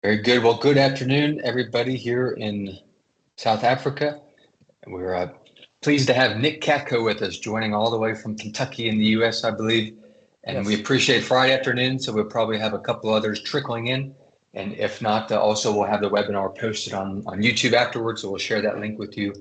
Very good. Well, good afternoon, everybody here in South Africa. We're pleased to have Nick Katko with us, joining all the way from Kentucky in the U.S., I believe. And we Yes. appreciate Friday afternoon, so we'll probably have a couple others trickling in. And if not, also we'll have the webinar posted on YouTube afterwards, so we'll share that link with you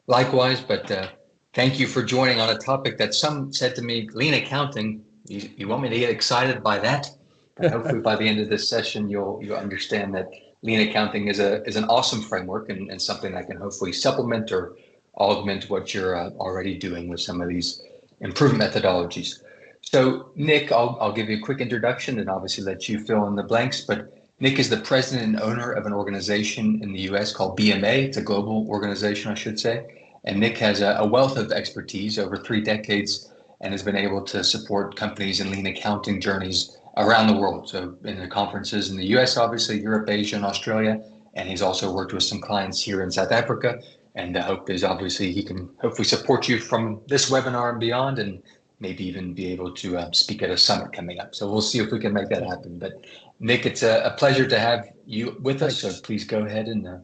likewise. But thank you for joining on a topic that some said to me, lean accounting. You want me to get excited by that? But hopefully by the end of this session, you'll understand that lean accounting is an awesome framework and something that can hopefully supplement or augment what you're already doing with some of these improvement methodologies. So Nick, I'll give you a quick introduction and obviously let you fill in the blanks. But Nick is the president and owner of an organization in the US called BMA. It's a global organization, I should say. And Nick has a wealth of expertise over 3 decades and has been able to support companies in lean accounting journeys around the world. So in the conferences in the US, obviously, Europe, Asia, and Australia. And he's also worked with some clients here in South Africa. And the hope is obviously he can hopefully support you from this webinar and beyond, and maybe even be able to speak at a summit coming up. So we'll see if we can make that happen. But Nick, it's a pleasure to have you with us. So please go ahead and Yeah.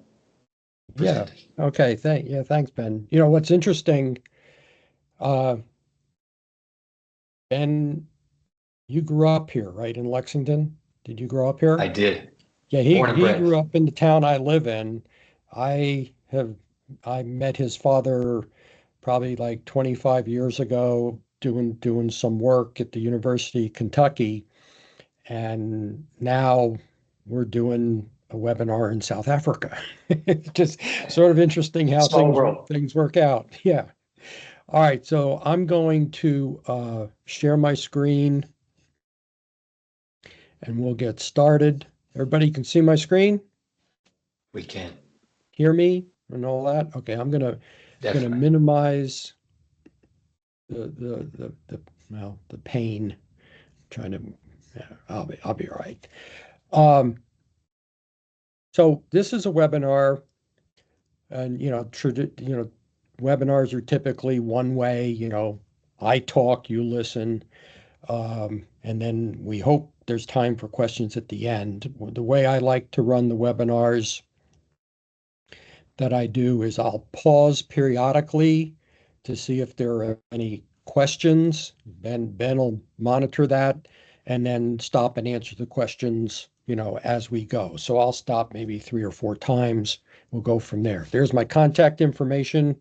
present. Okay. Thanks, Ben. You know what's interesting, uh, Ben, you grew up here, right, in Lexington? Did you grow up I here? did. Yeah, he Born and he bred. grew up in the town I live in. I have I met his father probably like 25 years ago doing some work at the University of Kentucky, and now we're doing a webinar in South Africa. It's just sort of interesting how Small things world. things work out. Yeah. All right, so I'm going to share my screen and we'll get started. Everybody can see my screen, We can. hear me, and all that. Okay, I'm gonna Definitely. minimize the pain. Trying to, yeah, I'll be all right. Um, so this is a webinar, and webinars are typically one way. I talk, you listen. And then we hope there's time for questions at the end. The way I like to run the webinars that I do is I'll pause periodically to see if there are any questions. Ben will monitor that and then stop and answer the questions, as we go. So I'll stop maybe 3 or 4 times. We'll go from there. There's my contact information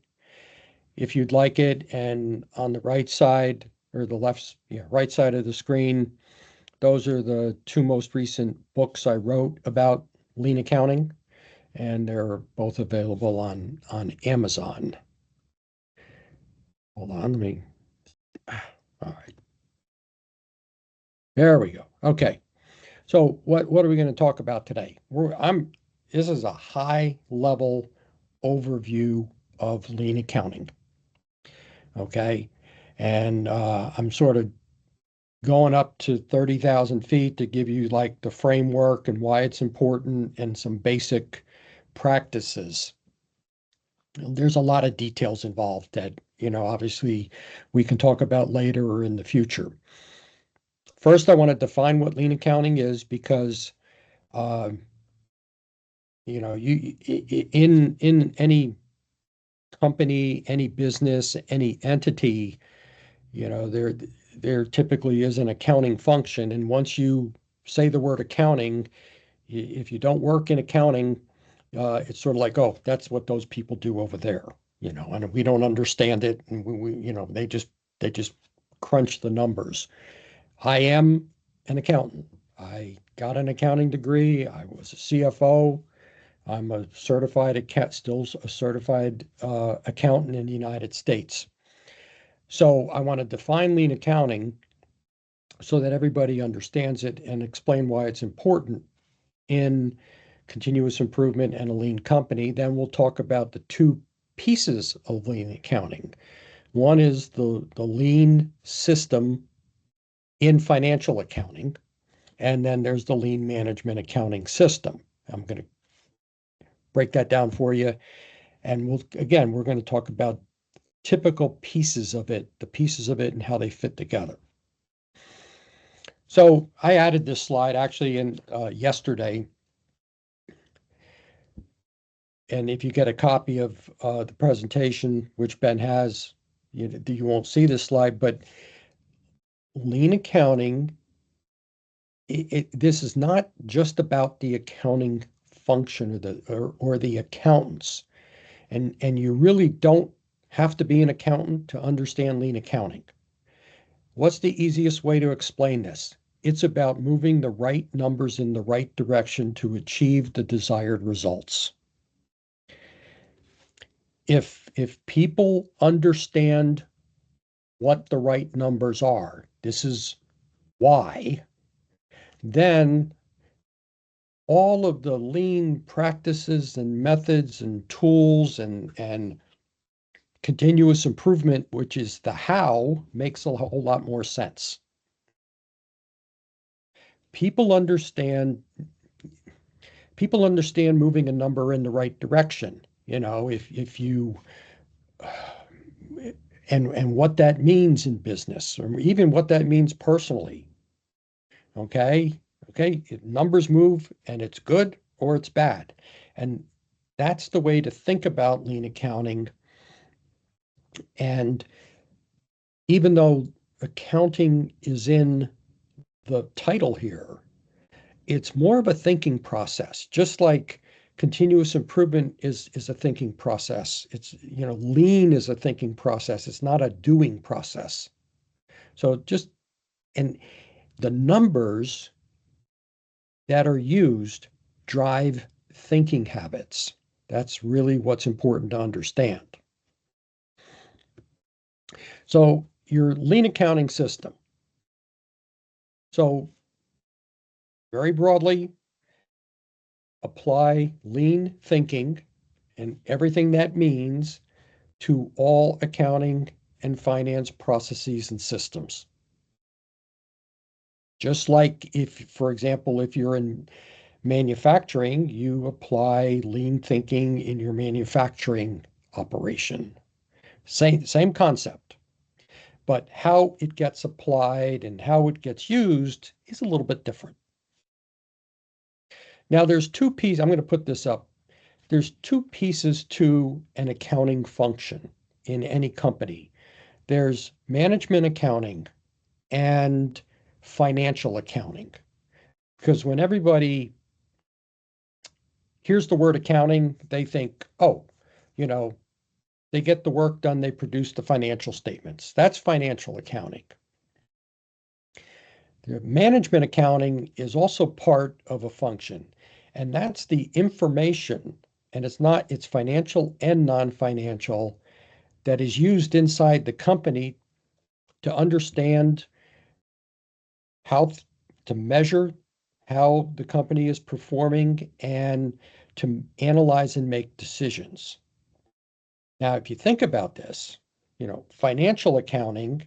if you'd like it. And on the right side or the left, yeah, right side of the screen, those are the two most recent books I wrote about lean accounting, and they're both available on Amazon. Hold on, let me. All right, there we go. Okay, so what are we going to talk about today? This is a high level overview of lean accounting. Okay, and I'm sort of going up to 30,000 feet to give you like the framework and why it's important and some basic practices. There's a lot of details involved that, obviously we can talk about later or in the future. First, I want to define what lean accounting is because, uh, in any company, any business, any entity, there typically is an accounting function. And once you say the word accounting, if you don't work in accounting, it's sort of like, oh, that's what those people do over there, and we don't understand it, and they just crunch the numbers. I am an accountant. I got an accounting degree. I was a CFO. I'm still a certified accountant in the United States. So I want to define lean accounting so that everybody understands it and explain why it's important in continuous improvement and a lean company. Then we'll talk about the two pieces of lean accounting. One is the lean system in financial accounting, and then there's the lean management accounting system. I'm going to break that down for you. And we're going to talk about typical pieces of it, the pieces of it and how they fit together. So I added this slide actually in yesterday and if you get a copy of the presentation, which Ben has, you won't see this slide, but lean accounting, this is not just about the accounting function or the accountants. And you really don't have to be an accountant to understand lean accounting. What's the easiest way to explain this? It's about moving the right numbers in the right direction to achieve the desired results. If people understand what the right numbers are, this is why, then all of the lean practices and methods and tools and continuous improvement, which is the how, makes a whole lot more sense. People understand moving a number in the right direction. If you and what that means in business, or even what that means personally. Okay, numbers move, and it's good or it's bad, and that's the way to think about lean accounting. And even though accounting is in the title here, it's more of a thinking process, just like continuous improvement is a thinking process. It's, lean is a thinking process. It's not a doing process. So and the numbers that are used drive thinking habits. That's really what's important to understand. So your lean accounting system. So very broadly, apply lean thinking and everything that means to all accounting and finance processes and systems. Just like for example, if you're in manufacturing, you apply lean thinking in your manufacturing operation. Same concept, but how it gets applied and how it gets used is a little bit different. Now there's two pieces, I'm going to put this up. There's two pieces to an accounting function in any company. There's management accounting and financial accounting. Because when everybody hears the word accounting, they think, oh, they get the work done, they produce the financial statements. That's financial accounting. The management accounting is also part of a function, and that's the information, and it's financial and non-financial, that is used inside the company to understand how to measure how the company is performing and to analyze and make decisions. Now, if you think about this, financial accounting,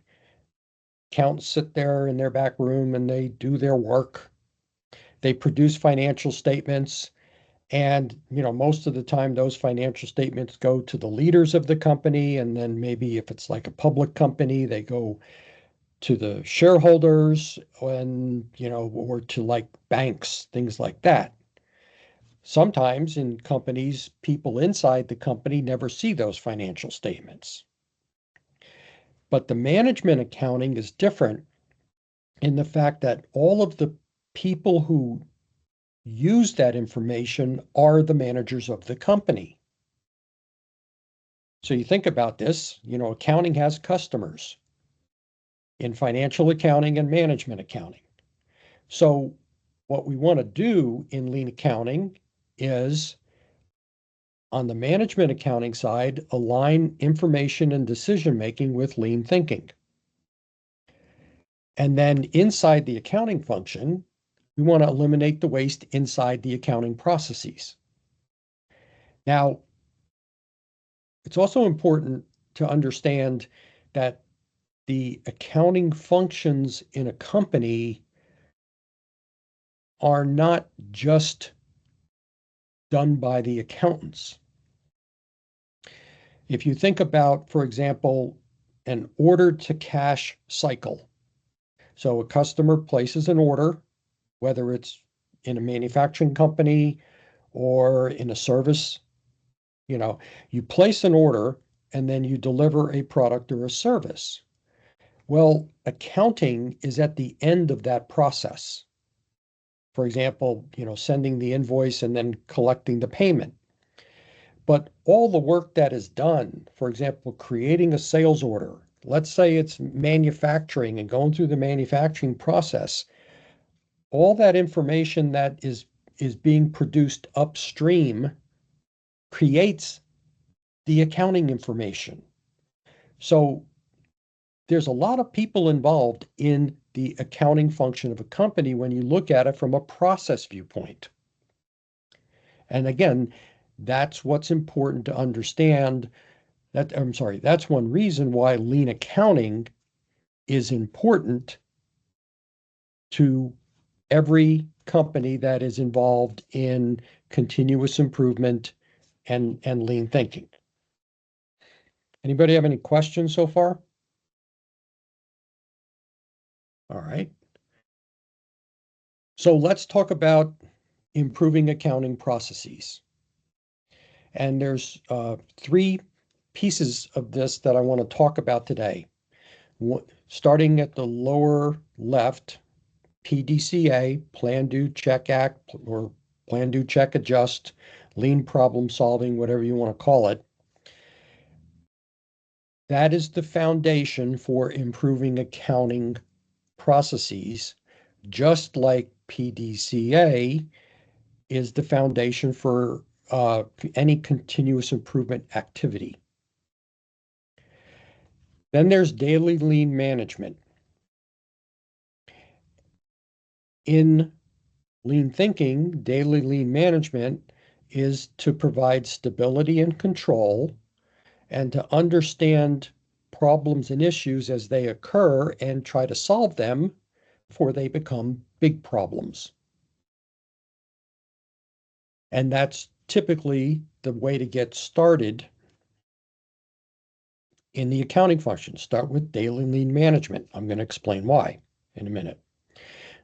accountants sit there in their back room and they do their work. They produce financial statements. And, most of the time, those financial statements go to the leaders of the company. And then maybe if it's like a public company, they go to the shareholders and, or to like banks, things like that. Sometimes in companies, people inside the company never see those financial statements. But the management accounting is different in the fact that all of the people who use that information are the managers of the company. So you think about this, accounting has customers in financial accounting and management accounting. So what we want to do in lean accounting is, on the management accounting side, align information and decision-making with lean thinking. And then inside the accounting function, we want to eliminate the waste inside the accounting processes. Now, it's also important to understand that the accounting functions in a company are not just done by the accountants. If you think about, for example, an order to cash cycle. So a customer places an order, whether it's in a manufacturing company or in a service You place an order and then you deliver a product or a service. Well, accounting is at the end of that process. For example, sending the invoice and then collecting the payment. But all the work that is done, for example, creating a sales order, let's say it's manufacturing and going through the manufacturing process, all that information that is being produced upstream creates the accounting information. So there's a lot of people involved in the accounting function of a company when you look at it from a process viewpoint. And again, that's what's important to understand. That's one reason why lean accounting is important to every company that is involved in continuous improvement and lean thinking. Anybody have any questions so far? All right. So let's talk about improving accounting processes. And there's three pieces of this that I want to talk about today. Starting at the lower left, PDCA, Plan, Do, Check, Act, or Plan, Do, Check, Adjust, lean problem solving, whatever you want to call it. That is the foundation for improving accounting processes, just like PDCA is the foundation for any continuous improvement activity. Then there's daily lean management. In lean thinking, daily lean management is to provide stability and control and to understand problems and issues as they occur and try to solve them before they become big problems. And that's typically the way to get started in the accounting function. Start with daily lean management. I'm going to explain why in a minute.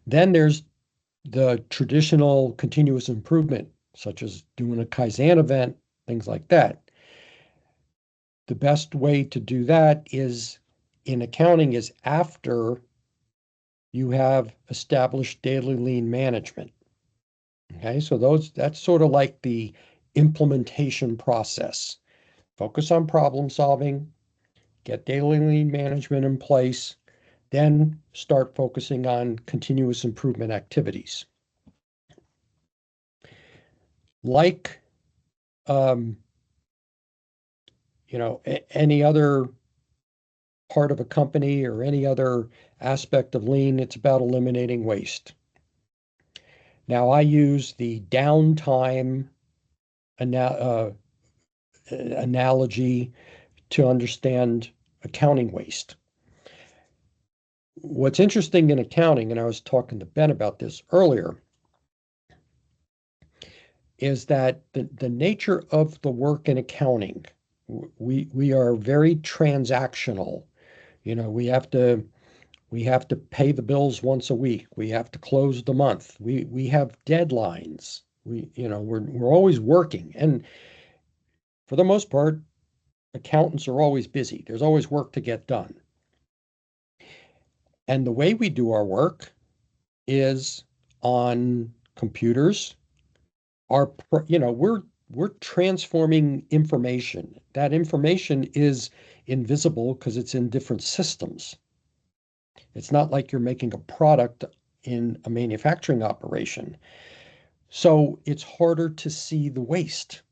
Then there's the traditional continuous improvement, such as doing a Kaizen event, things like that. The best way to do that is in accounting is after you have established daily lean management. Okay, so that's sort of like the implementation process. Focus on problem solving, get daily lean management in place, then start focusing on continuous improvement activities. Like, any other part of a company or any other aspect of lean, it's about eliminating waste. Now, I use the downtime analogy to understand accounting waste. What's interesting in accounting, and I was talking to Ben about this earlier, is that the nature of the work in accounting, we are very transactional. We have to pay the bills once a week. We have to close the month. We have deadlines. We're always working, and for the most part, accountants are always busy. There's always work to get done. And the way we do our work is on computers. We're transforming information. That information is invisible because it's in different systems. It's not like you're making a product in a manufacturing operation. So it's harder to see the waste.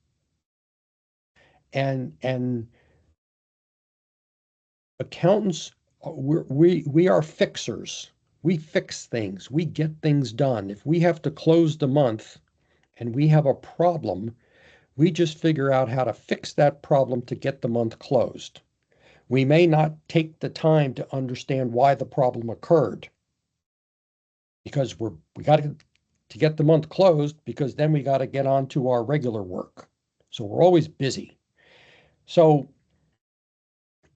And accountants, we are fixers. We fix things. We get things done. If we have to close the month and we have a problem, we just figure out how to fix that problem to get the month closed. We may not take the time to understand why the problem occurred because we got to get the month closed because then we got to get on to our regular work. So we're always busy. So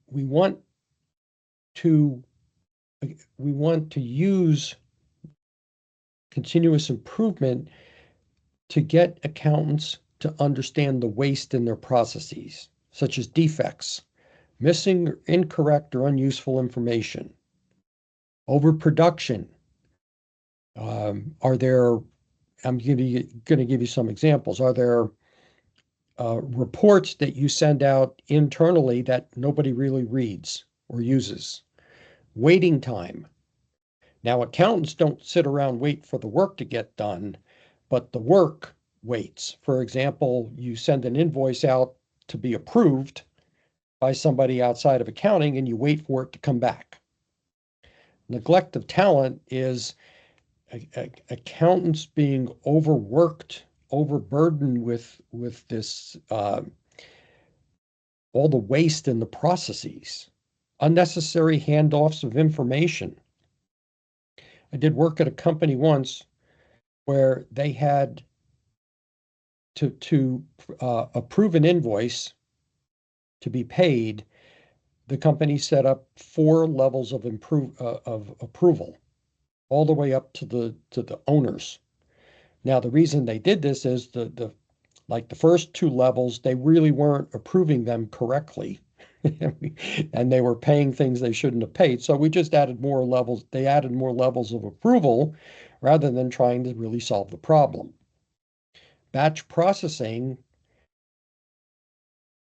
we want to use continuous improvement to get accountants to understand the waste in their processes, such as defects, missing, incorrect, or unuseful information, overproduction. Are there, I'm going to give you some examples. Are there reports that you send out internally that nobody really reads or uses? Waiting time. Now, accountants don't sit around wait for the work to get done, but the work waits. For example, you send an invoice out to be approved by somebody outside of accounting and you wait for it to come back. Neglect of talent is accountants being overworked, overburdened with this all the waste in the processes, unnecessary handoffs of information. I did work at a company once where they had to approve an invoice to be paid. The company set up 4 levels of approval, all the way up to the owners. Now, the reason they did this is the first 2 levels, they really weren't approving them correctly. And they were paying things they shouldn't have paid. So we just added more levels. They added more levels of approval rather than trying to really solve the problem. Batch processing,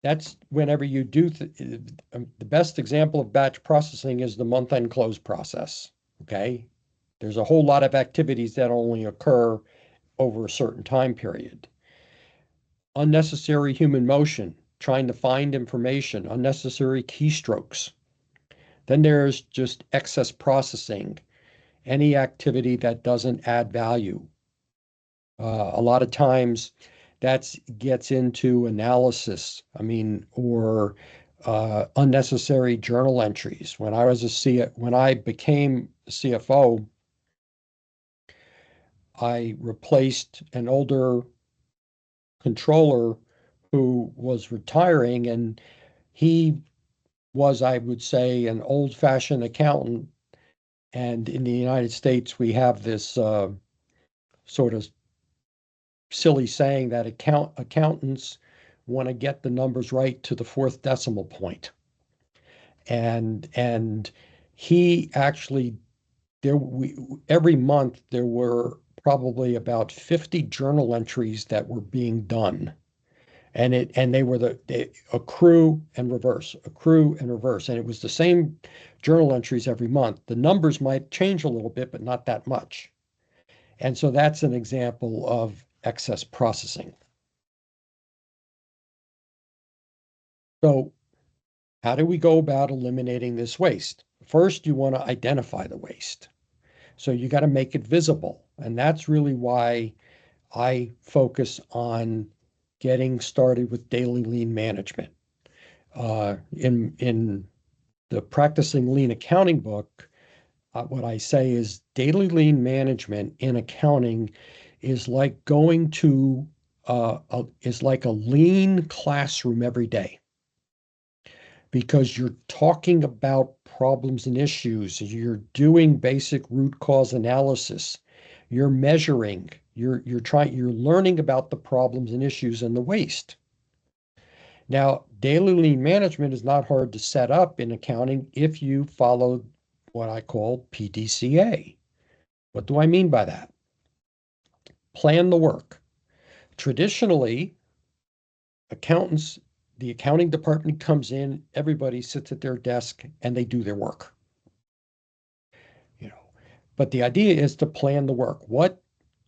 that's whenever you do the best example of batch processing is the month-end close process. Okay. There's a whole lot of activities that only occur over a certain time period. Unnecessary human motion, trying to find information, unnecessary keystrokes. Then there's just excess processing, any activity that doesn't add value. A lot of times that gets into analysis, or unnecessary journal entries. When I became CFO, I replaced an older controller who was retiring, and he was, I would say, an old-fashioned accountant. And in the United States, we have this sort of silly saying that accountants want to get the numbers right to the 4th decimal point. And he actually, every month there were probably about 50 journal entries that were being done. And they accrue and reverse, accrue and reverse. And it was the same journal entries every month. The numbers might change a little bit, but not that much. And so that's an example of excess processing. So how do we go about eliminating this waste? First, you want to identify the waste. So you got to make it visible. And that's really why I focus on getting started with daily lean management. In the Practicing Lean Accounting book, what I say is daily lean management in accounting is like going to is like a lean classroom every day, because you're talking about problems and issues. You're doing basic root cause analysis. You're measuring. You're learning about the problems and issues and the waste. Now, daily lean management is not hard to set up in accounting if you follow what I call PDCA. What do I mean by that? Plan the work. Traditionally, the accounting department comes in, everybody sits at their desk and they do their work. But the idea is to plan the work. What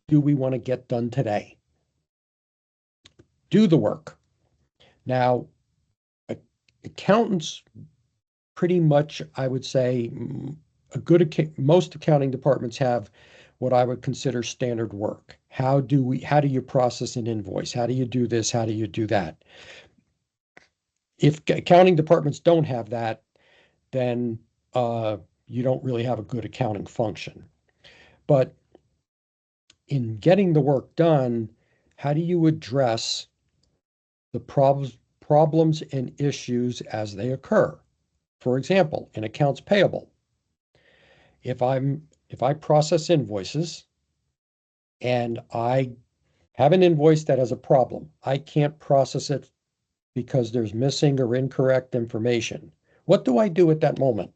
do we want to get done today? Do the work. Now, accountants pretty much, I would say, most accounting departments have what I would consider standard work. How do you process an invoice? How do you do this? How do you do that? If accounting departments don't have that, then you don't really have a good accounting function. But in getting the work done, how do you address the problems and issues as they occur? For example, in accounts payable, if I process invoices and I Have an invoice that has a problem. I can't process it because there's missing or incorrect information. What do I do at that moment?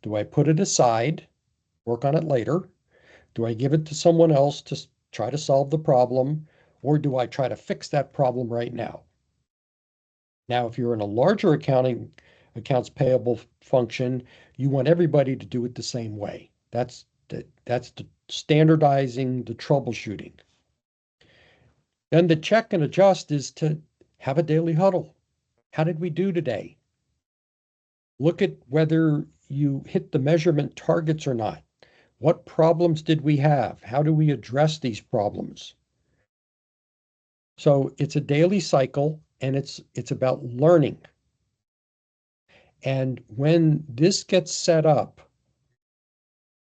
Do I put it aside, work on it later? Do I give it to someone else to try to solve the problem? Or do I try to fix that problem right now? Now, if you're in a larger accounts payable function, you want everybody to do it the same way. That's the standardizing the troubleshooting. Then the check and adjust is to have a daily huddle. How did we do today? Look at whether you hit the measurement targets or not. What problems did we have? How do we address these problems? So it's a daily cycle, and it's about learning. And when this gets set up,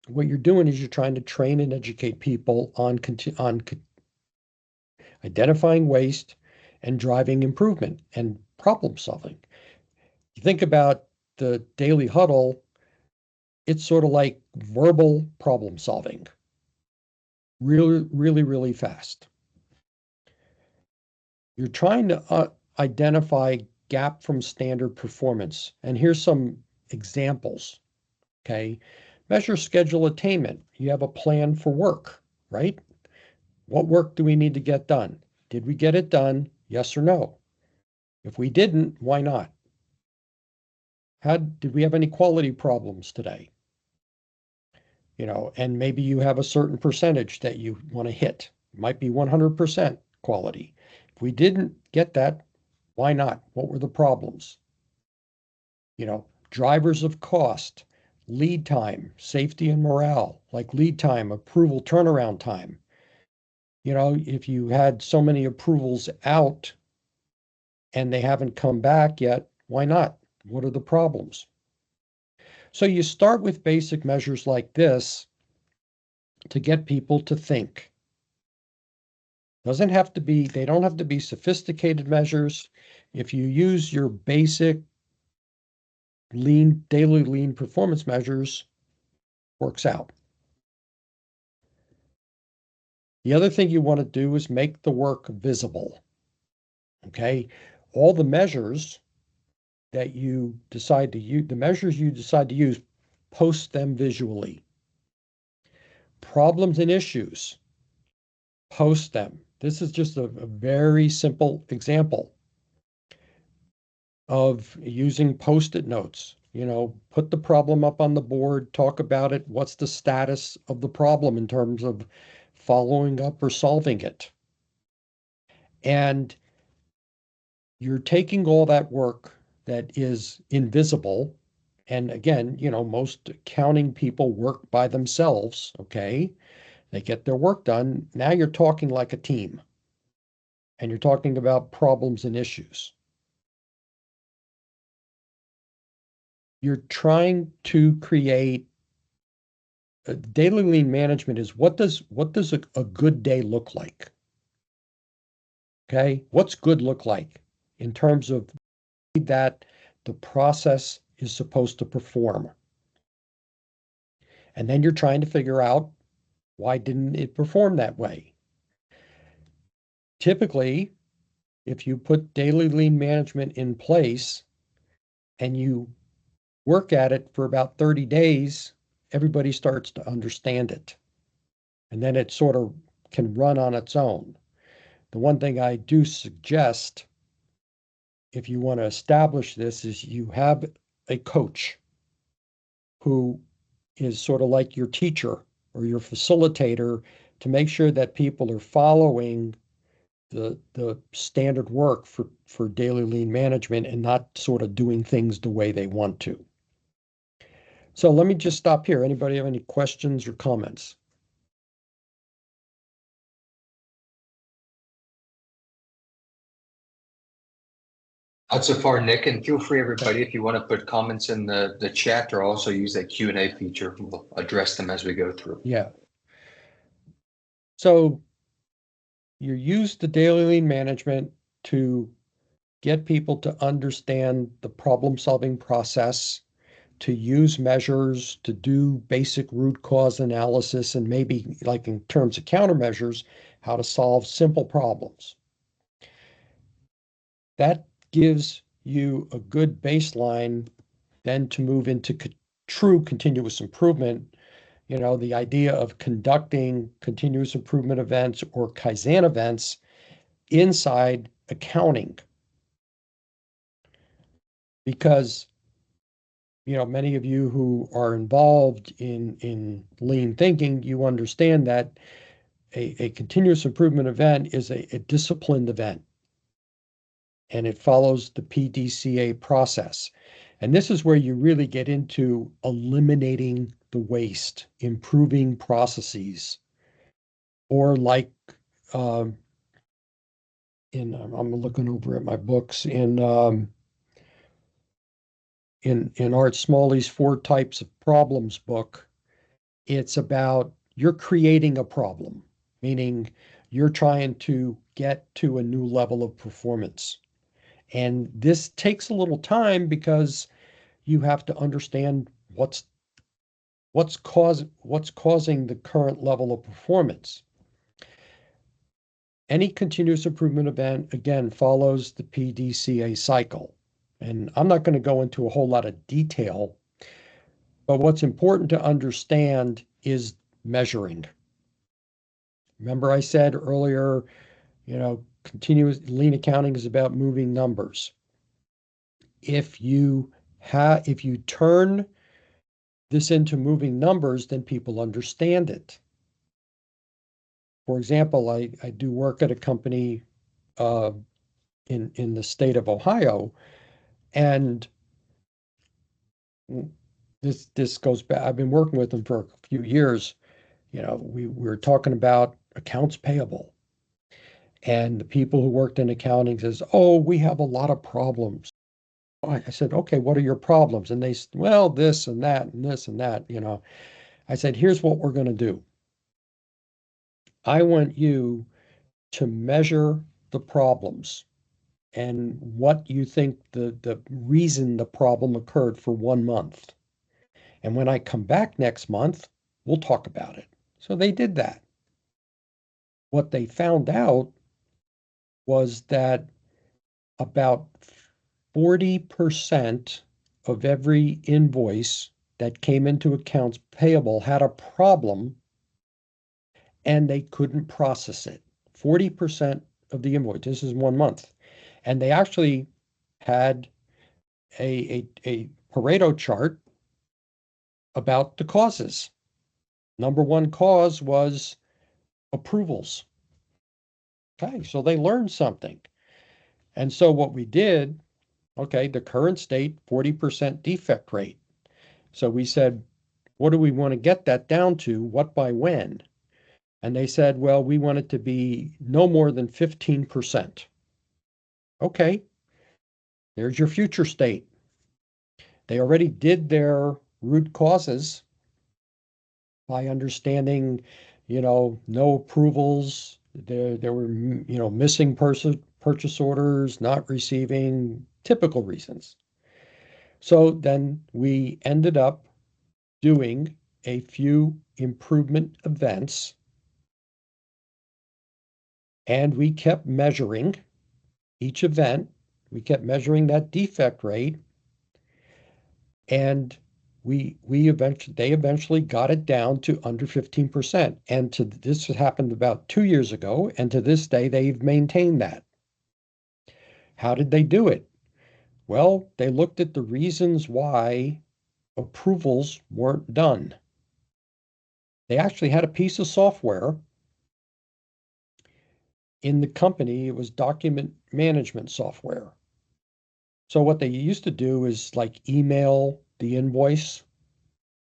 what you're doing is you're trying to train and educate people on identifying waste and driving improvement and problem solving. You think about the daily huddle, it's sort of like verbal problem solving, really, really, really fast. You're trying to identify gap from standard performance. And here's some examples. Okay. Measure schedule attainment. You have a plan for work, right? What work do we need to get done? Did we get it done? Yes or no? If we didn't, why not? Did we have any quality problems today? And maybe you have a certain percentage that you want to hit. It might be 100% quality. If we didn't get that, why not? What were the problems? Drivers of cost, lead time, safety and morale, like lead time, approval, turnaround time. If you had so many approvals out and they haven't come back yet, why not? What are the problems? So you start with basic measures like this to get people to think. They don't have to be sophisticated measures. If you use your basic daily lean performance measures, works out. The other thing you want to do is make the work visible. Okay. All the measures that you decide to use, the measures you decide to use, post them visually. Problems and issues, post them. This is just a very simple example of using post-it notes. Put the problem up on the board, talk about it. What's the status of the problem in terms of following up or solving it? And you're taking all that work that is invisible. And again, most accounting people work by themselves. Okay. They get their work done. Now you're talking like a team and you're talking about problems and issues. You're trying to create daily lean management is what does a good day look like? Okay. What's good look like in terms of that the process is supposed to perform? And then you're trying to figure out why didn't it perform that way? Typically, if you put daily lean management in place and you work at it for about 30 days, everybody starts to understand it. And then it sort of can run on its own. The one thing I do suggest, if you want to establish this, is you have a coach who is sort of like your teacher or your facilitator to make sure that people are following the standard work for daily lean management and not sort of doing things the way they want to. So let me just stop here. Anybody have any questions or comments? Not so far, Nick, and feel free, everybody, if you want to put comments in the chat or also use that Q&A feature. We'll address them as we go through. Yeah. So you use the daily lean management to get people to understand the problem-solving process, to use measures, to do basic root cause analysis, and maybe like in terms of countermeasures, how to solve simple problems. That gives you a good baseline then to move into true continuous improvement. You know, the idea of conducting continuous improvement events or Kaizen events inside accounting. Because, you know, many of you who are involved in lean thinking, you understand that a continuous improvement event is a disciplined event, and it follows the PDCA process. And this is where you really get into eliminating the waste, improving processes, or like I'm looking over at my books in Art Smalley's Four Types of Problems book. It's about you're creating a problem, meaning you're trying to get to a new level of performance. And this takes a little time because you have to understand what's causing the current level of performance. Any continuous improvement event, again, follows the PDCA cycle. And I'm not going to go into a whole lot of detail, but what's important to understand is measuring. Remember I said earlier, you know, continuous lean accounting is about moving numbers. If you turn this into moving numbers, then people understand it. For example, I do work at a company in the state of Ohio, and this goes back. I've been working with them for a few years. You know, we were talking about accounts payable, and the people who worked in accounting says, "Oh, we have a lot of problems." I said, "Okay, what are your problems?" And they said, "Well, this and that and this and that." You know, I said, "Here's what we're going to do. I want you to measure the problems and what you think the reason the problem occurred for 1 month. And when I come back next month, we'll talk about it." So they did that. What they found out was that about 40% of every invoice that came into accounts payable had a problem and they couldn't process it. 40% of the invoice, this is 1 month. And they actually had a Pareto chart about the causes. Number one cause was approvals. Okay, so they learned something. And so what we did, okay, the current state, 40% defect rate. So we said, what do we want to get that down to? What by when? And they said, well, we want it to be no more than 15%. Okay, there's your future state. They already did their root causes by understanding, you know, no approvals. There were, you know, missing purchase orders, not receiving, typical reasons. So then we ended up doing a few improvement events, and we kept measuring each event. We kept measuring that defect rate, and they eventually got it down to under 15%. And this happened about 2 years ago, and to this day, they've maintained that. How did they do it? Well, they looked at the reasons why approvals weren't done. They actually had a piece of software in the company. It was document management software. So what they used to do is like email the invoice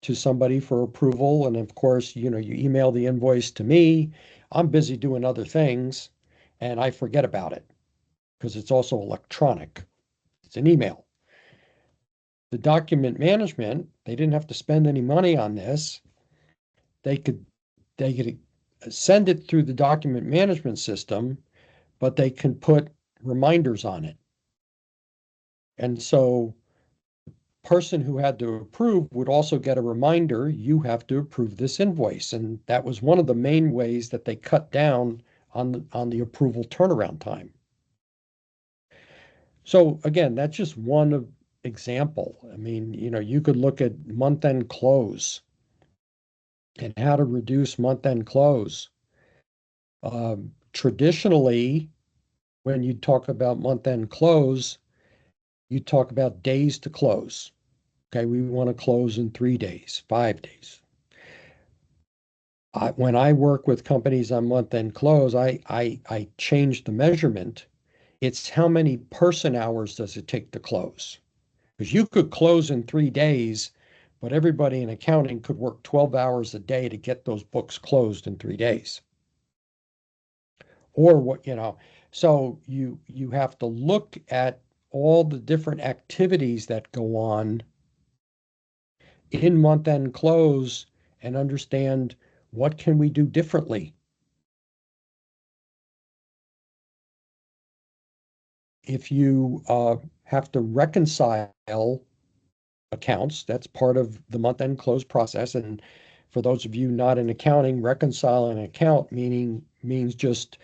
to somebody for approval. And of course, you know, you email the invoice to me. I'm busy doing other things and I forget about it because it's also electronic. It's an email. The document management, they didn't have to spend any money on this. They could send it through the document management system, but they can put reminders on it. And so person who had to approve would also get a reminder, you have to approve this invoice. And that was one of the main ways that they cut down on the approval turnaround time. So again, that's just one example. I mean, you could look at month-end close and how to reduce month-end close. Traditionally, when you talk about month-end close, you talk about days to close. Okay, we want to close in 3 days, 5 days. When I work with companies on month-end close, I change the measurement. It's how many person hours does it take to close? Because you could close in 3 days, but everybody in accounting could work 12 hours a day to get those books closed in 3 days. Or so you have to look at all the different activities that go on in month-end close and understand what can we do differently. If you have to reconcile accounts, that's part of the month-end close process. And for those of you not in accounting, reconciling an account means just,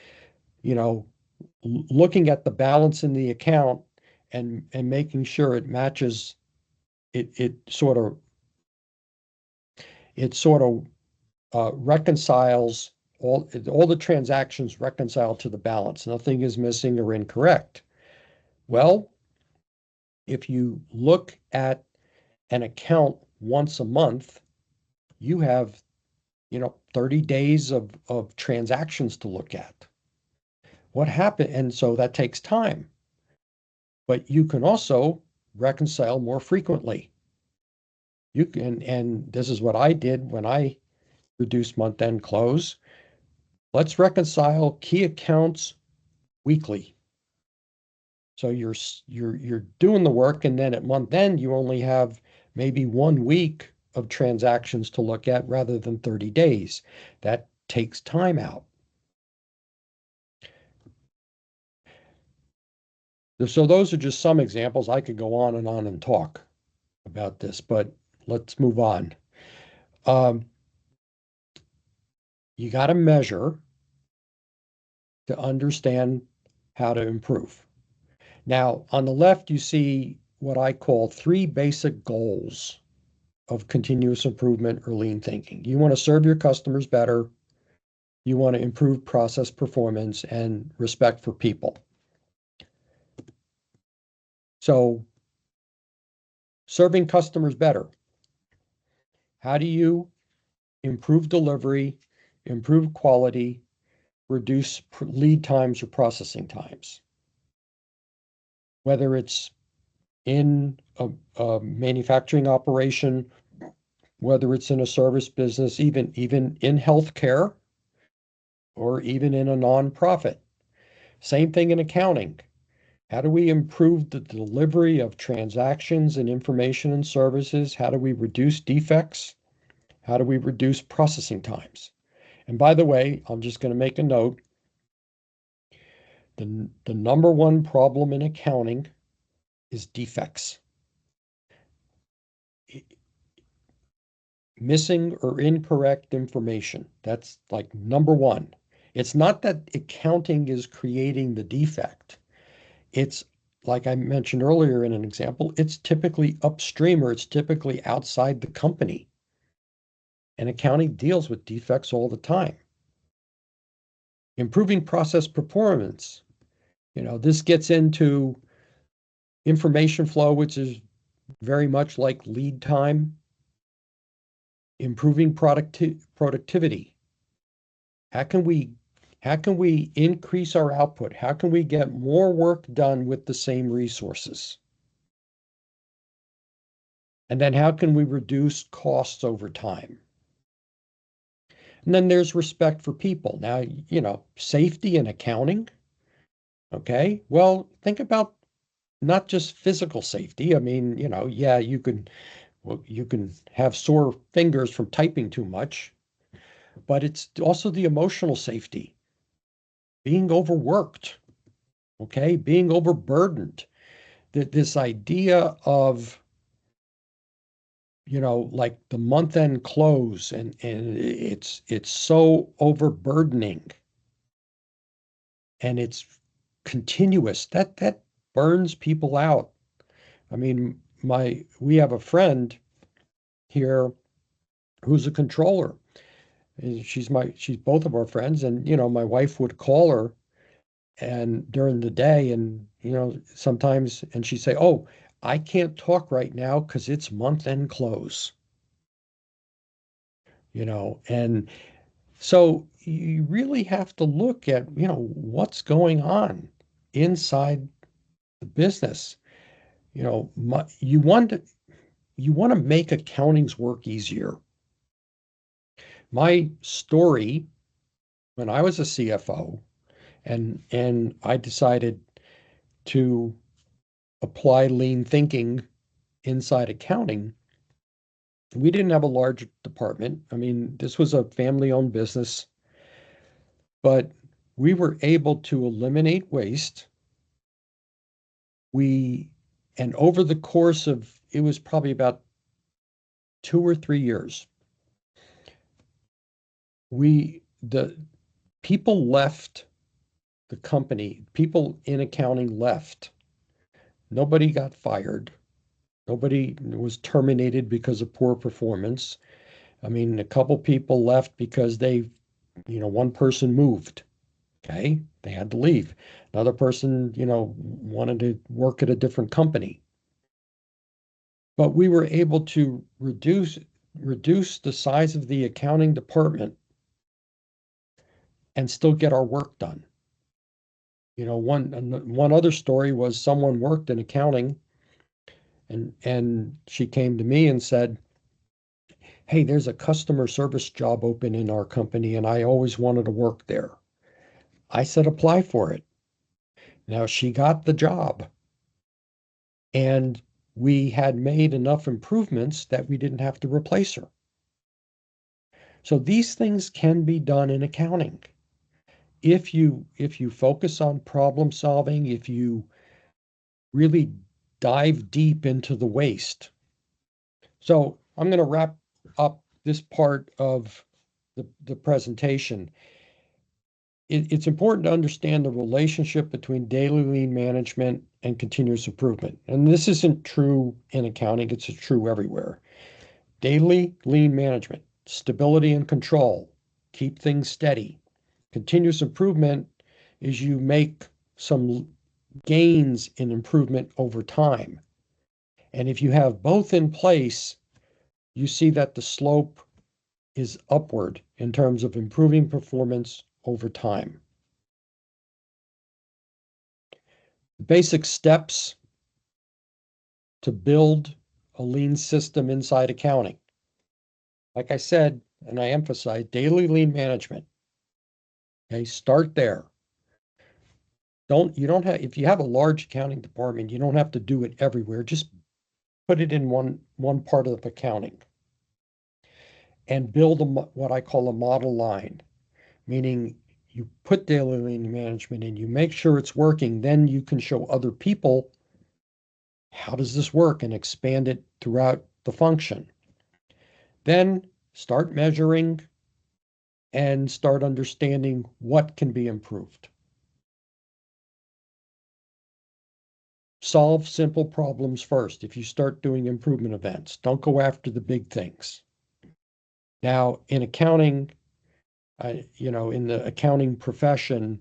looking at the balance in the account and making sure it matches it sort of reconciles all the transactions reconcile to the balance. Nothing is missing or incorrect. Well, if you look at an account once a month, you have 30 days of transactions to look at. What happened? And so that takes time. But you can also reconcile more frequently. You can, and this is what I did when I reduced month-end close. Let's reconcile key accounts weekly. So you're doing the work, and then at month end you only have maybe 1 week of transactions to look at rather than 30 days. That takes time out. So those are just some examples. I could go on and talk about this, but let's move on. You got to measure to understand how to improve. Now, on the left, you see what I call 3 basic goals of continuous improvement or lean thinking. You want to serve your customers better. You want to improve process performance and respect for people. So, serving customers better. How do you improve delivery, improve quality, reduce lead times or processing times? Whether it's in a manufacturing operation, whether it's in a service business, even in healthcare, or even in a nonprofit. Same thing in accounting. How do we improve the delivery of transactions and information and services? How do we reduce defects? How do we reduce processing times? And by the way, I'm just going to make a note. The number one problem in accounting is defects. Missing or incorrect information. That's like number one. It's not that accounting is creating the defect. It's like I mentioned earlier in an example, it's typically upstream or it's typically outside the company. And accounting deals with defects all the time. Improving process performance. This gets into information flow, which is very much like lead time. Improving productivity. How can we increase our output? How can we get more work done with the same resources? And then how can we reduce costs over time? And then there's respect for people. Now, safety and accounting. Okay. Well, think about not just physical safety. I mean, yeah, you can have sore fingers from typing too much, but it's also the emotional safety. Being overworked, okay, being overburdened. This idea of like the month end close, and it's so overburdening, and it's continuous that burns people out. I mean, we have a friend here who's a controller. And she's both of our friends, and my wife would call her and during the day, and sometimes, and she'd say, "Oh, I can't talk right now because it's month end close." And so you really have to look at what's going on inside the business. You want to make accounting's work easier. My story, when I was a CFO, and I decided to apply lean thinking inside accounting, we didn't have a large department. I mean, this was a family-owned business, but we were able to eliminate waste. And over the course of, it was probably about 2 or 3 years, the people left the company, people in accounting left. Nobody got fired. Nobody was terminated because of poor performance. I mean, a couple people left because one person moved. Okay. They had to leave. Another person, wanted to work at a different company. But we were able to reduce the size of the accounting department and still get our work done. One other story was someone worked in accounting, and she came to me and said, "Hey, there's a customer service job open in our company, and I always wanted to work there." I said, "Apply for it." Now she got the job, and we had made enough improvements that we didn't have to replace her. So these things can be done in accounting. If you focus on problem solving, if you really dive deep into the waste. So I'm going to wrap up this part of the presentation. It's important to understand the relationship between daily lean management and continuous improvement. And this isn't true in accounting, it's true everywhere. Daily lean management, stability and control, keep things steady. Continuous improvement is you make some gains in improvement over time. And if you have both in place, you see that the slope is upward in terms of improving performance over time. Basic steps to build a lean system inside accounting. Like I said, and I emphasize, daily lean management. Okay, start there. If you have a large accounting department, you don't have to do it everywhere. Just put it in one part of accounting and build what I call a model line, meaning you put daily lean management in, you make sure it's working, then you can show other people how does this work and expand it throughout the function. Then start measuring and start understanding what can be improved. Solve simple problems first. If you start doing improvement events, don't go after the big things. Now, in accounting, in the accounting profession,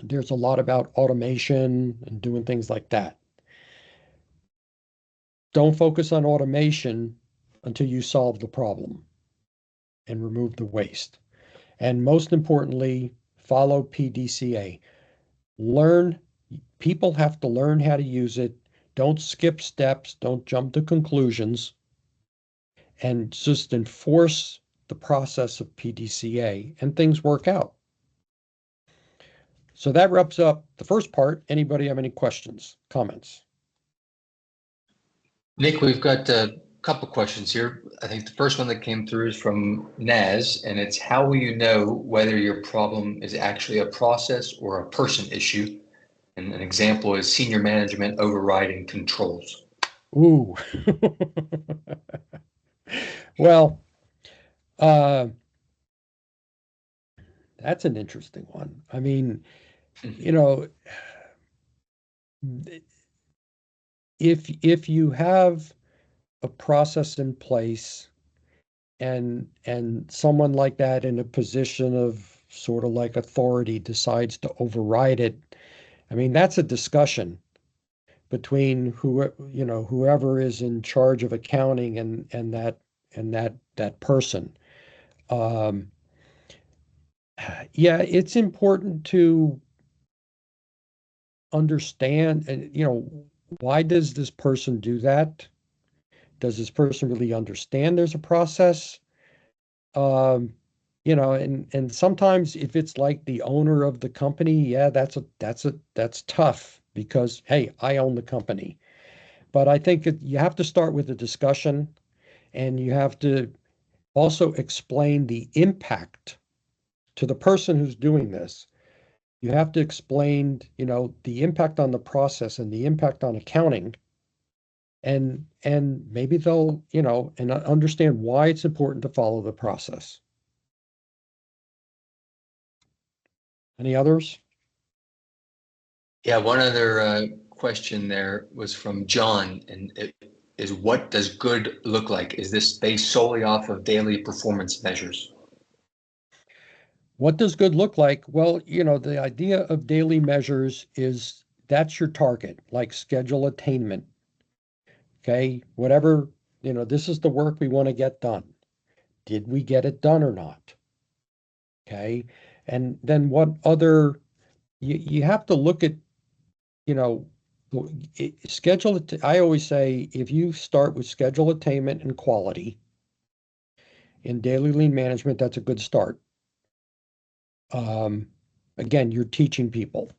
there's a lot about automation and doing things like that. Don't focus on automation until you solve the problem and remove the waste. And most importantly, follow PDCA. People have to learn how to use it. Don't skip steps. Don't jump to conclusions. And just enforce the process of PDCA, and things work out. So that wraps up the first part. Anybody have any questions, comments? Nick, we've got a couple questions here. I think the first one that came through is from Naz, and it's how will you know whether your problem is actually a process or a person issue? And an example is senior management overriding controls. Ooh. Well, uh, that's an interesting one. I mean, you know, if you have a process in place and someone like that in a position of sort of like authority decides to override it, I mean, that's a discussion between whoever is in charge of accounting and that person. Um, yeah, it's important to understand, and why does this person do that? Does this person really understand there's a process? Um, and sometimes if it's like the owner of the company, yeah, that's tough because hey, I own the company. But I think you have to start with a discussion, and you have to also explain the impact to the person who's doing this. You have to explain, the impact on the process and the impact on accounting, and maybe they'll, and understand why it's important to follow the process. Any others? Yeah, one other question there was from John, and it is what does good look like? Is this based solely off of daily performance measures? What does good look like? Well, the idea of daily measures is that's your target, like schedule attainment. Okay. Whatever, this is the work we want to get done. Did we get it done or not? Okay. And then what other, you have to look at, you know, schedule it. I always say if you start with schedule attainment and quality in daily lean management, that's a good start. Um, again, you're teaching people.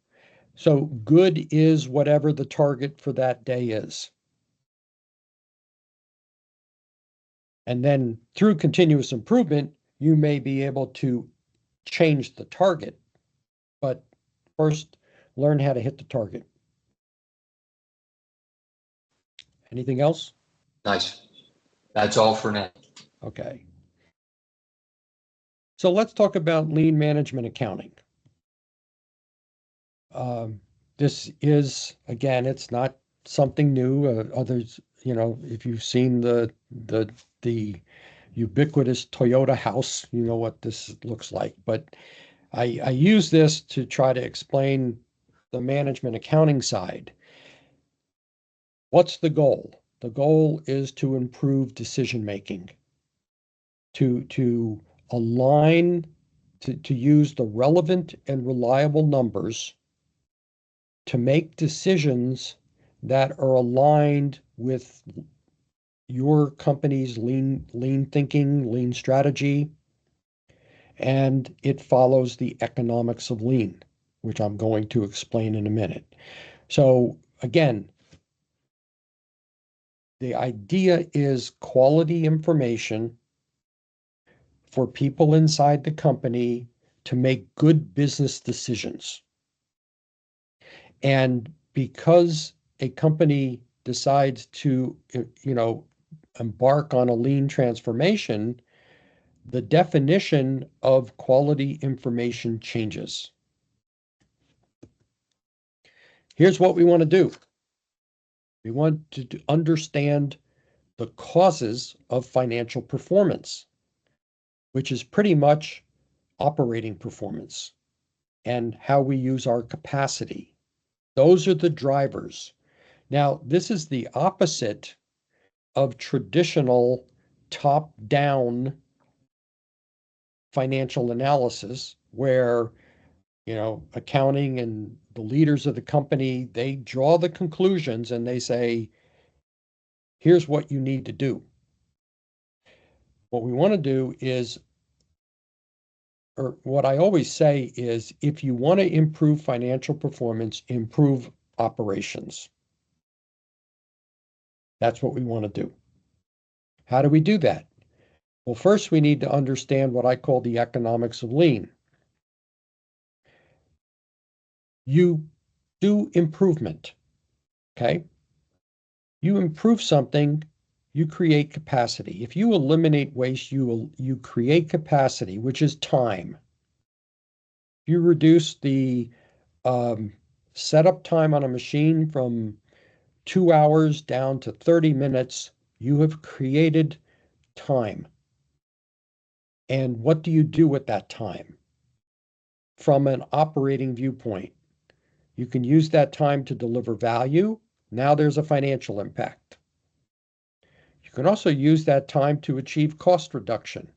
So good is whatever the target for that day is. And then through continuous improvement, you may be able to change the target, but first learn how to hit the target. Anything else? Nice. That's all for now. Okay. So let's talk about lean management accounting. Um, this is, again, it's not something new. Others, if you've seen the ubiquitous Toyota house, you know what this looks like. But I use this to try to explain the management accounting side. What's the goal? The goal is to improve decision making, to align, to use the relevant and reliable numbers to make decisions that are aligned with your company's lean thinking, lean strategy, and it follows the economics of lean, which I'm going to explain in a minute. So again, the idea is quality information for people inside the company to make good business decisions. And because a company decides to, embark on a lean transformation, the definition of quality information changes. Here's what we want to do. We want to understand the causes of financial performance, which is pretty much operating performance and how we use our capacity. Those are the drivers. Now, this is the opposite of traditional top-down financial analysis where, accounting and the leaders of the company, they draw the conclusions and they say, here's what you need to do. What we want to do is, or what I always say is, if you want to improve financial performance, improve operations. That's what we want to do. How do we do that? Well, first we need to understand what I call the economics of lean. You do improvement, okay? You improve something, you create capacity. If you eliminate waste, you create capacity, which is time. You reduce the setup time on a machine from 2 hours down to 30 minutes, you have created time. And what do you do with that time? From an operating viewpoint, you can use that time to deliver value. Now there's a financial impact. You can also use that time to achieve cost reduction.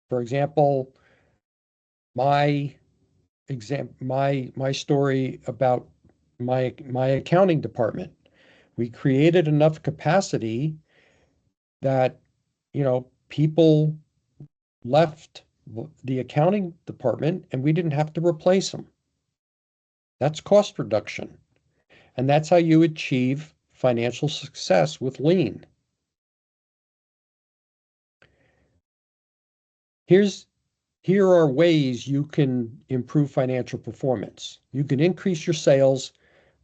For example, my story about my accounting department. We created enough capacity that, people left the accounting department and we didn't have to replace them. That's cost reduction. And that's how you achieve financial success with lean. Here are ways you can improve financial performance. You can increase your sales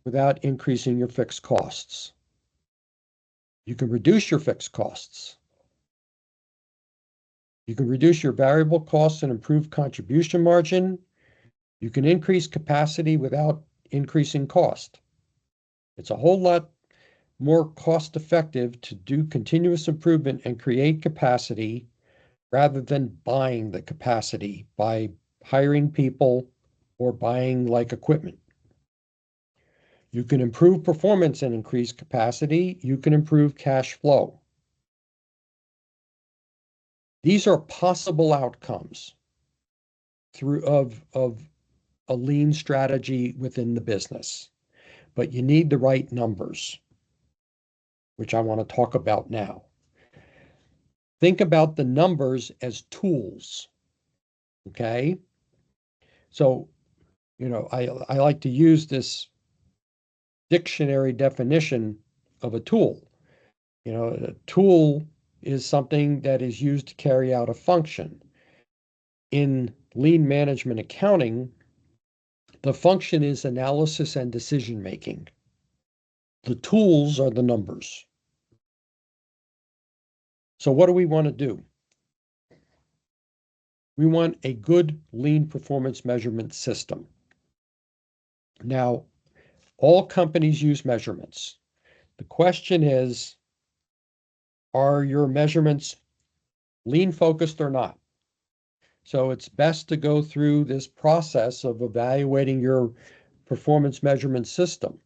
without increasing your fixed costs. You can reduce your fixed costs. You can reduce your variable costs and improve contribution margin. You can increase capacity without increasing cost. It's a whole lot more cost effective to do continuous improvement and create capacity rather than buying the capacity by hiring people or buying like equipment. You can improve performance and increase capacity. You can improve cash flow. These are possible outcomes of a lean strategy within the business, but you need the right numbers, which I want to talk about now. Think about the numbers as tools, okay? So, I like to use this dictionary definition of a tool. A tool is something that is used to carry out a function. In lean management accounting, the function is analysis and decision making. The tools are the numbers. So what do we want to do? We want a good lean performance measurement system. Now, all companies use measurements. The question is, are your measurements lean focused or not? So it's best to go through this process of evaluating your performance measurement system.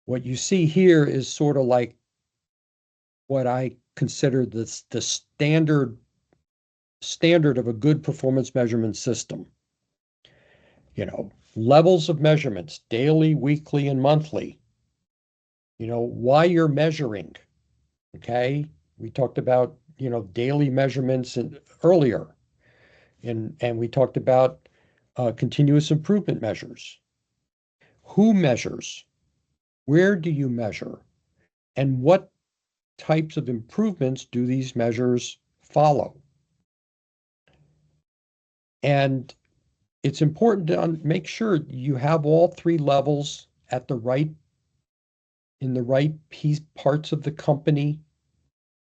What you see here is sort of like what I consider the standard of a good performance measurement system. Levels of measurements, daily, weekly, and monthly. Why you're measuring. Okay. We talked about, daily measurements earlier. And we talked about continuous improvement measures. Who measures? Where do you measure? And what types of improvements do these measures follow? And it's important to make sure you have all three levels in the right parts of the company,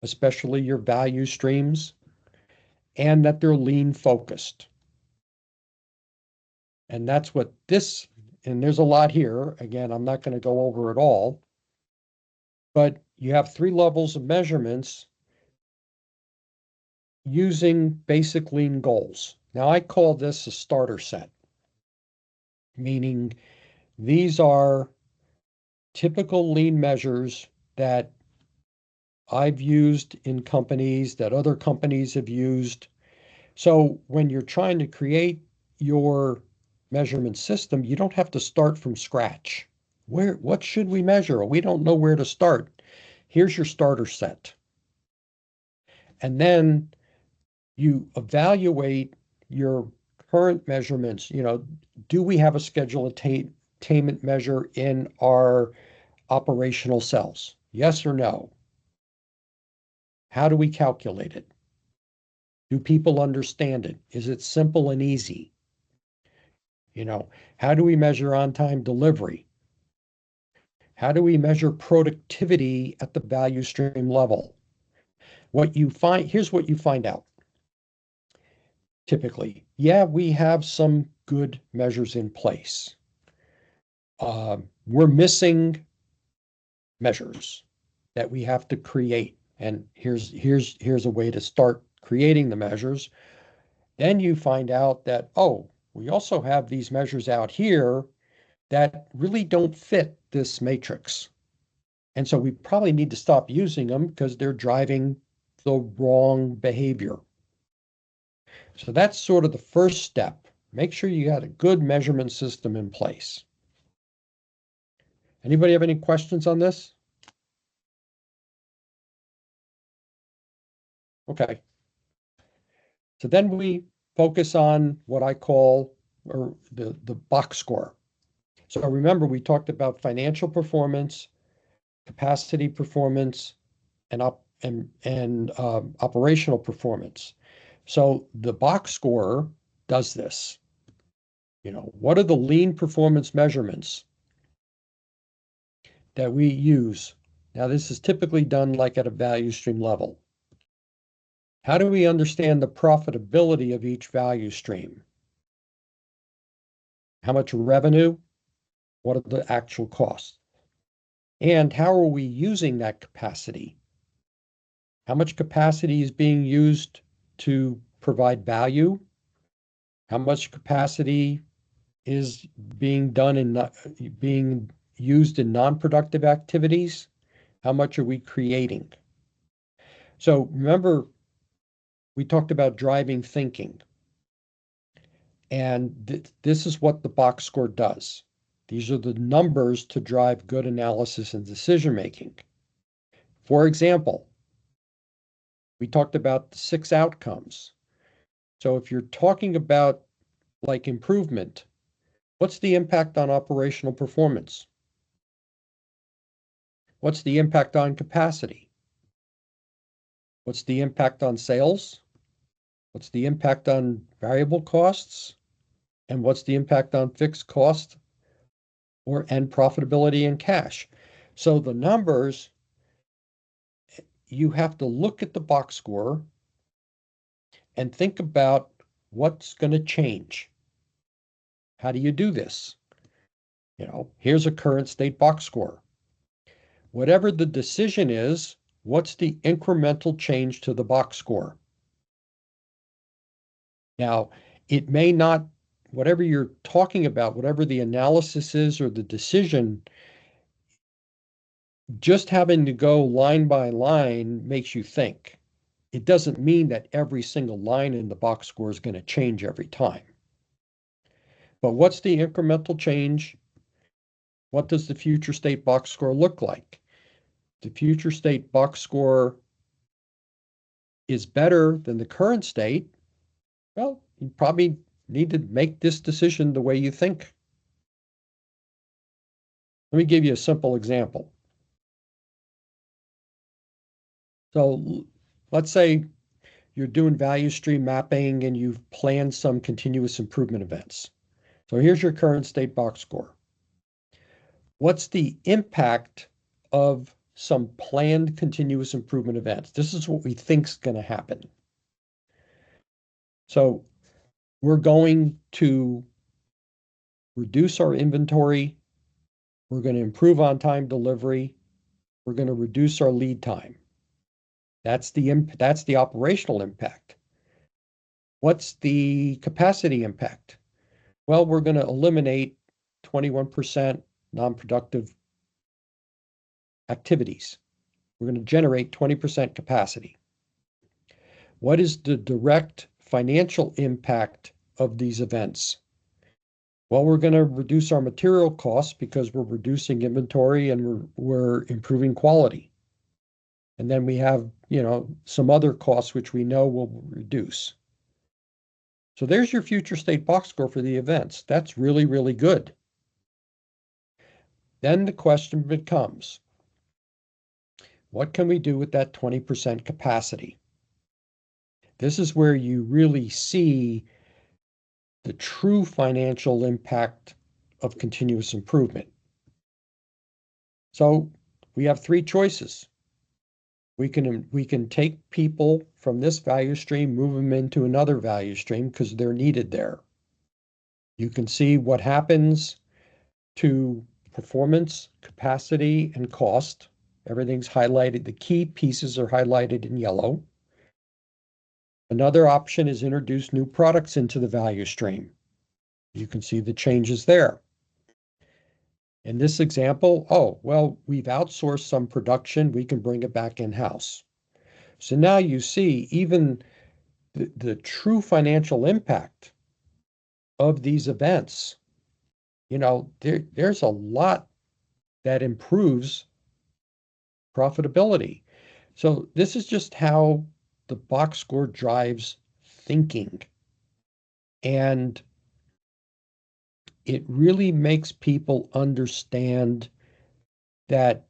especially your value streams, and that they're lean focused. And that's what and there's a lot here. Again, I'm not going to go over it all, but you have three levels of measurements using basic lean goals. Now, I call this a starter set, meaning these are typical lean measures that I've used in companies, that other companies have used. So when you're trying to create your measurement system, you don't have to start from scratch. What should we measure? We don't know where to start. Here's your starter set. And then you evaluate your current measurements. Do we have a schedule attainment measure in our operational cells? Yes or no? How do we calculate it? Do people understand it? Is it simple and easy? How do we measure on-time delivery? How do we measure productivity at the value stream level? Here's what you find out. Typically, yeah, we have some good measures in place. We're missing measures that we have to create. And here's a way to start creating the measures. Then you find out that, oh, we also have these measures out here that really don't fit this matrix. And so we probably need to stop using them because they're driving the wrong behavior. So that's sort of the first step. Make sure you got a good measurement system in place. Anybody have any questions on this? Okay. So then we focus on what I call the box score. So remember, we talked about financial performance, capacity performance, and operational performance. So the box score does this. What are the lean performance measurements that we use? Now, this is typically done like at a value stream level. How do we understand the profitability of each value stream? How much revenue? What are the actual costs? And how are we using that capacity? How much capacity is being used to provide value? How much capacity is being used in non-productive activities? How much are we creating? So remember, we talked about driving thinking. And this is what the box score does. These are the numbers to drive good analysis and decision making. For example, we talked about the 6 outcomes. So if you're talking about like improvement, what's the impact on operational performance? What's the impact on capacity? What's the impact on sales? What's the impact on variable costs? And what's the impact on fixed cost and profitability and cash? So the numbers, you have to look at the box score and think about what's going to change. How do you do this? Here's a current state box score. Whatever the decision is, what's the incremental change to the box score? Now, it may not, whatever you're talking about, whatever the analysis is or the decision, just having to go line by line makes you think. It doesn't mean that every single line in the box score is going to change every time. But what's the incremental change? What does the future state box score look like? The future state box score is better than the current state. Well, you probably need to make this decision the way you think. Let me give you a simple example. So let's say you're doing value stream mapping and you've planned some continuous improvement events. So here's your current state box score. What's the impact of some planned continuous improvement events? This is what we think is going to happen. So we're going to reduce our inventory. We're going to improve on-time delivery. We're going to reduce our lead time. That's the operational impact. What's the capacity impact? Well, we're going to eliminate 21% non-productive activities. We're going to generate 20% capacity. What is the direct financial impact of these events? Well, we're going to reduce our material costs because we're reducing inventory and we're improving quality. And then we have, some other costs which we know will reduce. So there's your future state box score for the events. That's really, really good. Then the question becomes, what can we do with that 20% capacity? This is where you really see the true financial impact of continuous improvement. So we have three choices. We can take people from this value stream, move them into another value stream because they're needed there. You can see what happens to performance, capacity, and cost. Everything's highlighted. The key pieces are highlighted in yellow. Another option is introduce new products into the value stream. You can see the changes there. In this example, oh, well, we've outsourced some production. We can bring it back in-house. So now you see even the true financial impact of these events. You know, there's a lot that improves profitability. So this is just how the box score drives thinking. And it really makes people understand that,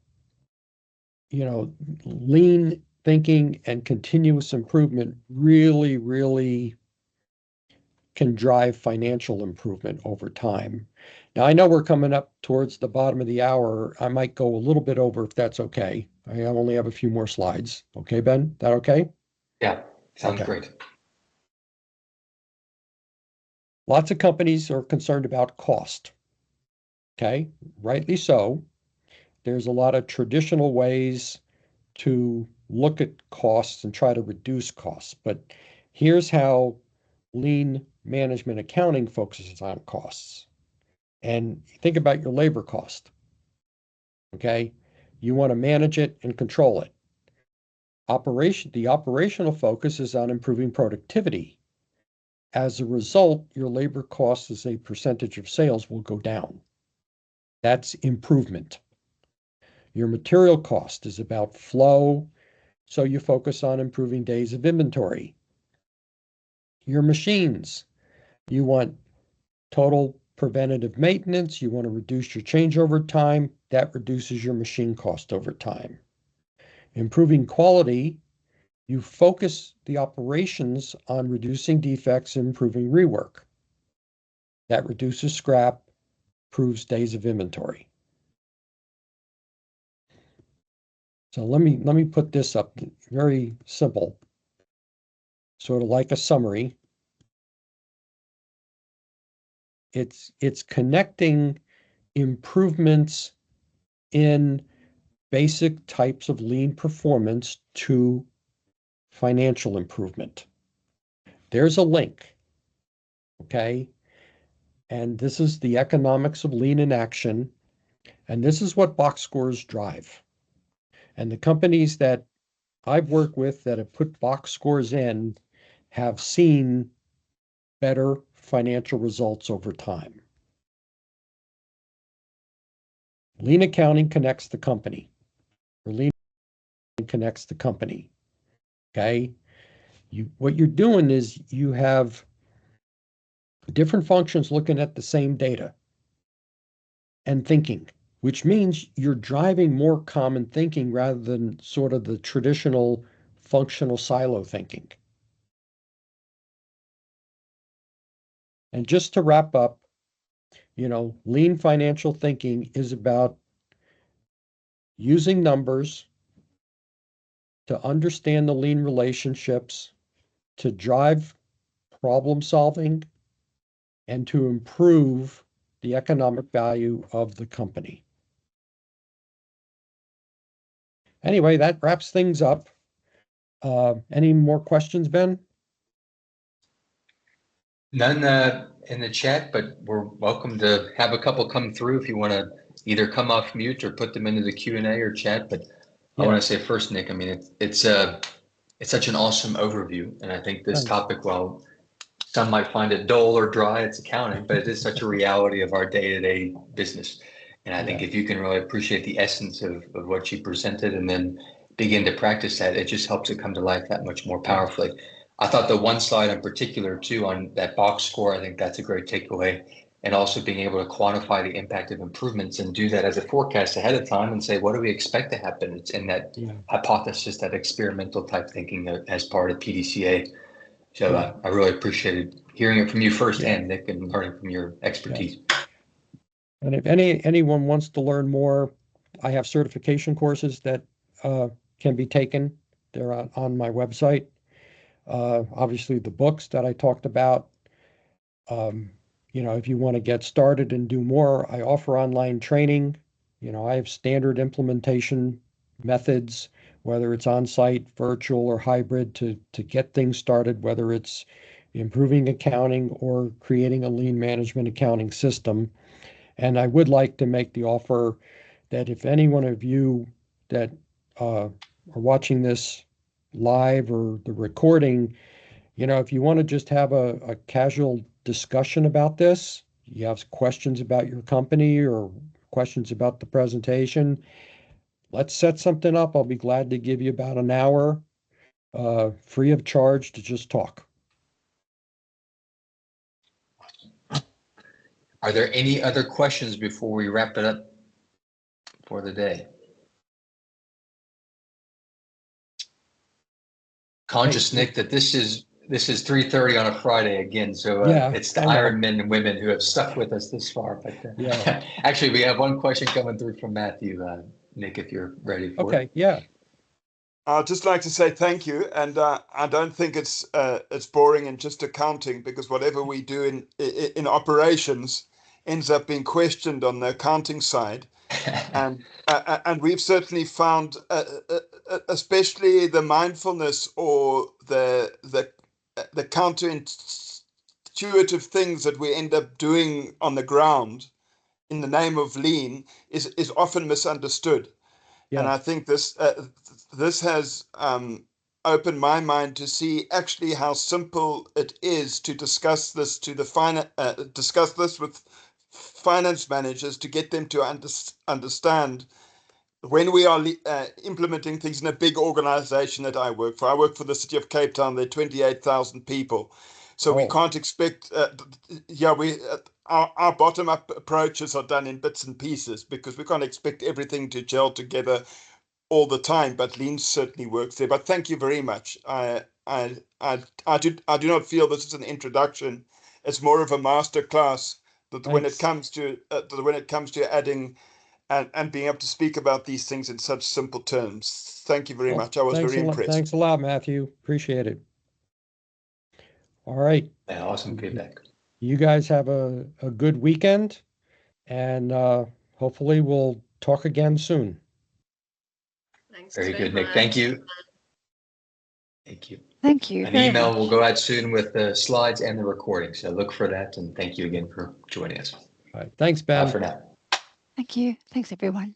you know, lean thinking and continuous improvement really, really can drive financial improvement over time. Now, I know we're coming up towards the bottom of the hour. I might go a little bit over if that's okay. I only have a few more slides. Okay, Ben? That okay? Yeah, sounds Okay. great. Lots of companies are concerned about cost. Okay, rightly so. There's a lot of traditional ways to look at costs and try to reduce costs. But here's how lean management accounting focuses on costs. And think about your labor cost. Okay, you want to manage it and control it. The operational focus is on improving productivity. As a result, your labor costs as a percentage of sales will go down. That's improvement. Your material cost is about flow, so you focus on improving days of inventory. Your machines, you want total preventative maintenance, you want to reduce your changeover time, that reduces your machine cost over time. Improving quality, you focus the operations on reducing defects and improving rework. That reduces scrap, improves days of inventory. So let me put this up, very simple, sort of like a summary. It's connecting improvements in basic types of lean performance to financial improvement. There's a link, okay? And this is the economics of lean in action. And this is what box scores drive. And the companies that I've worked with that have put box scores in have seen better financial results over time. Lean accounting connects the company, or lean connects the company, okay? What you're doing is you have different functions looking at the same data and thinking, which means you're driving more common thinking rather than sort of the traditional functional silo thinking. And just to wrap up, you know, lean financial thinking is about using numbers to understand the lean relationships, to drive problem solving, and to improve the economic value of the company. Anyway, that wraps things up. Any more questions, Ben? None in the chat, but we're welcome to have a couple come through if you want to either come off mute or put them into the Q&A or chat. But I want to say first, Nick, I mean, it's such an awesome overview. And I think this topic, while some might find it dull or dry, it's accounting, but it is such a reality of our day-to-day business. And I think if you can really appreciate the essence of what you presented and then begin to practice that, it just helps it come to life that much more powerfully. I thought the one slide in particular too on that box score, I think that's a great takeaway. And also being able to quantify the impact of improvements and do that as a forecast ahead of time and say, what do we expect to happen? It's in that hypothesis, that experimental type thinking as part of PDCA. So I really appreciated hearing it from you firsthand, Nick, and learning from your expertise. And if anyone wants to learn more, I have certification courses that can be taken. They're on my website. Obviously, the books that I talked about. If you want to get started and do more, I offer online training. I have standard implementation methods, whether it's on-site, virtual, or hybrid, to get things started, whether it's improving accounting or creating a lean management accounting system. And I would like to make the offer that if any one of you that are watching this live or the recording, if you want to just have a casual discussion about this, you have questions about your company or questions about the presentation, let's set something up. I'll be glad to give you about an hour free of charge to just talk. Are there any other questions before we wrap it up for the day? Conscious, Nick, that this is 3:30 on a Friday again, so it's the Iron Men and women who have stuck with us this far. But actually, we have one question coming through from Matthew. Nick, if you're ready for it. Okay, yeah. I'd just like to say thank you, and I don't think it's boring in just accounting, because whatever we do in operations ends up being questioned on the accounting side, and we've certainly found, especially the mindfulness or the counterintuitive things that we end up doing on the ground in the name of lean is often misunderstood. Yeah. And I think this has opened my mind to see actually how simple it is to discuss this with finance managers, to get them to understand when we are implementing things in a big organization that I work for. I work for the City of Cape Town. There are 28,000 people. So we can't expect, our bottom-up approaches are done in bits and pieces, because we can't expect everything to gel together all the time, but lean certainly works there. But thank you very much. I do not feel this is an introduction. It's more of a master class that when it comes to adding and being able to speak about these things in such simple terms. Thank you very much. I was very impressed. Thanks a lot, Matthew. Appreciate it. All right. Yeah, awesome feedback. You guys have a good weekend, and hopefully we'll talk again soon. Thanks. Very good, Nick. Thank you. Thank you. Thank you. An email will go out soon with the slides and the recording. So look for that. And thank you again for joining us. All right. Thanks, Ben. Bye for now. Thank you. Thanks, everyone.